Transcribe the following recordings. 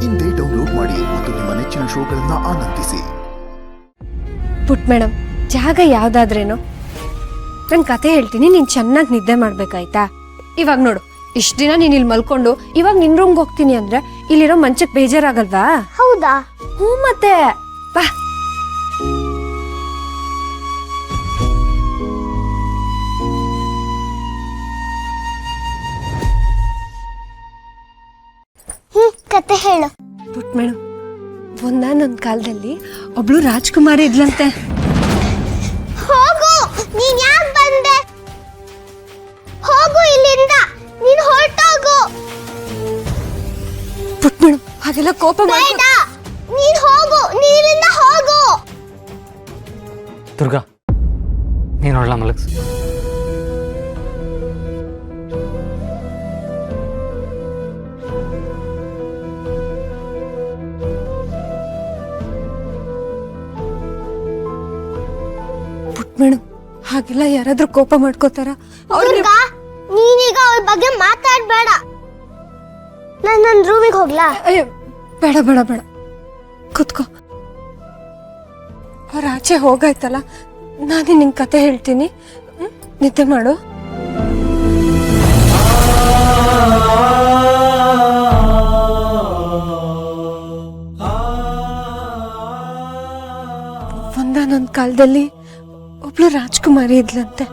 ಇಂದೇ ಡೌನ್ಲೋಡ್ ಮಾಡಿ ಮತ್ತು ನಿಮ್ಮ ನೆಚ್ಚಿನ ಶೋಗಳನ್ನ ಆನಂದಿಸಿ. ಪುಟ್ ಮೇಡಮ್, ಜಾಗ ಯಾವ್ದಾದ್ರೇನು ನಾನು ಕತೆ ಹೇಳ್ತೀನಿ, ನೀನ್ ಚೆನ್ನಾಗಿ ನಿದ್ದೆ ಮಾಡ್ಬೇಕಾಯ್ತಾ? ಇವಾಗ ನೋಡು, ಇಷ್ಟ ದಿನ ನೀನ್ ಇಲ್ಲಿ ಮಲ್ಕೊಂಡು ಇವಾಗ ನಿನ್ ರೂಮ್ಗೆ ಹೋಗ್ತೀನಿ ಅಂದ್ರೆ ಇಲ್ಲಿರೋ ಮಂಚಕ್ ಬೇಜಾರಾಗಲ್ವಾ? ಹೌದಾ? ಹ್ಞೂ ಮತ್ತೆ ಬಾ. ಕತೆ ಹೇಳು. ಪುಟ್ ಮೇಡಮ್, ಒಂದಾನೊಂದ್ ಕಾಲದಲ್ಲಿ ಒಬ್ಳು ರಾಜ್ಕುಮಾರಿ ಇದ್ಲಂತೆ. ಹೋಗು, ನೀನ್ ಯಾಕೆ ಬಂದೆ? ಹೋಗು ಇಲ್ಲಿಂದ, ನೀನ್ ಹೊರಟೋಗು. ಪುಟ್ ಮೇಡಮ್, ಹಾಗೆಲ್ಲ ಕೋಪ ಬೇಡ, ನೀನ್ ಹೋಗು, ನೀನಿಂದ ಹೋಗು. ದುರ್ಗಾ, ನೀನು ಹೊರಳ ಮಲಗ್ಸು. ಪುಟ್ ಮೇಡಮ್, ಹಾಗೆಲ್ಲ ಯಾರಾದ್ರೂ ಕೋಪ ಮಾಡ್ಕೋತಾರ? ದುರ್ಗಾ, ನೀನೀಗ ಅವ್ರ ಬಗ್ಗೆ ಮಾತಾಡ್ಬೇಡ. ನನ್ನ ರೂಮಿಗೆ ಹೋಗ್ಲಾ? ಅಯ್ಯೋ, ಬೇಡ ಬೇಡ ಬೇಡ, ಕೂತ್ಕೋ. ಅವ್ರ ಆಚೆ ಹೋಗಾಯ್ತಲ್ಲ, ನಾನೇ ನಿಂಗೆ ಕತೆ ಹೇಳ್ತೀನಿ, ನಿದ್ದೆ ಮಾಡು. ಒಂದಾನೊಂದ್ ಕಾಲದಲ್ಲಿ ಒಬ್ಳು ರಾಜ್ಕುಮಾರಿ ಇದ್ಲಂತೆ.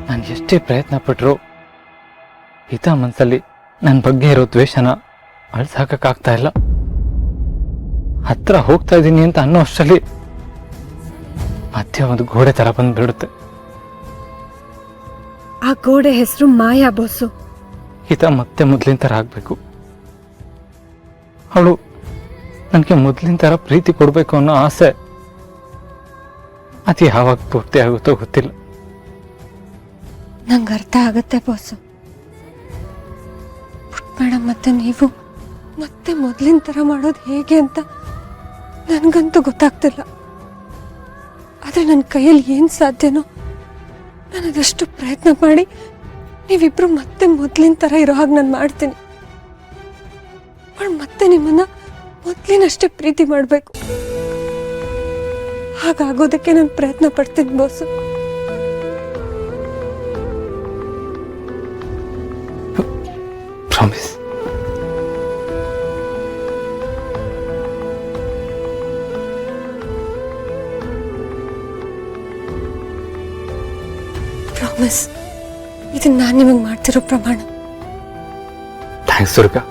ನಾನು ಎಷ್ಟೇ ಪ್ರಯತ್ನ ಪಟ್ಟರು ಹಿತ ಮನಸ್ಸಲ್ಲಿ ನನ್ನ ಬಗ್ಗೆ ಇರೋ ದ್ವೇಷನ ಅಳ್ಸಾಕಾಗ್ತಾ ಇಲ್ಲ. ಹತ್ರ ಹೋಗ್ತಾ ಇದ್ದೀನಿ ಅಂತ ಅನ್ನೋ ಅಷ್ಟರಲ್ಲಿ ಮಧ್ಯ ಒಂದು ಗೋಡೆ ತರ ಬಂದ್ಬಿಡುತ್ತೆ. ಆ ಗೋಡೆ ಹೆಸರು ಮಾಯಾ ಬೋಸು. ಹಿತ ಮತ್ತೆ ಮೊದ್ಲಿನ ತರ ಆಗ್ಬೇಕು. ಅವಳು ನನಗೆ ಮೊದ್ಲಿನ ತರ ಪ್ರೀತಿ ಕೊಡ್ಬೇಕು ಅನ್ನೋ ಆಸೆ. ಅದು ಯಾವಾಗ ಪೂರ್ತಿ ಆಗುತ್ತೋ ಗೊತ್ತಿಲ್ಲ. ನಂಗೆ ಅರ್ಥ ಆಗತ್ತೆ ಬಾಸು. ಪುಟ್ ಮೇಡಮ್ ಮತ್ತೆ ನೀವು ಮತ್ತೆ ಮೊದಲಿನ ಥರ ಮಾಡೋದು ಹೇಗೆ ಅಂತ ನನಗಂತೂ ಗೊತ್ತಾಗ್ತಿಲ್ಲ. ಆದರೆ ನನ್ನ ಕೈಯಲ್ಲಿ ಏನು ಸಾಧ್ಯನೋ ನಾನು ಅದಷ್ಟು ಪ್ರಯತ್ನ ಮಾಡಿ ನೀವಿಬ್ರು ಮತ್ತೆ ಮೊದಲಿನ ಥರ ಇರೋ ಹಾಗೆ ನಾನು ಮಾಡ್ತೀನಿ. ಅವಳು ಮತ್ತೆ ನಿಮ್ಮನ್ನ ಮೊದಲಿನಷ್ಟೇ ಪ್ರೀತಿ ಮಾಡಬೇಕು. ಹಾಗಾಗೋದಕ್ಕೆ ನಾನು ಪ್ರಯತ್ನ ಪಡ್ತೀನಿ ಬಾಸು. ಪ್ರಾಮಿಸ್. ಪ್ರಾಮಿಸ್. ಇದನ್ನ ನಾನು ನಿಮಗೆ ಮಾಡ್ತಿರೋ ಪ್ರಮಾಣ. ಥ್ಯಾಂಕ್ಸ್ ದುರ್ಗಾ.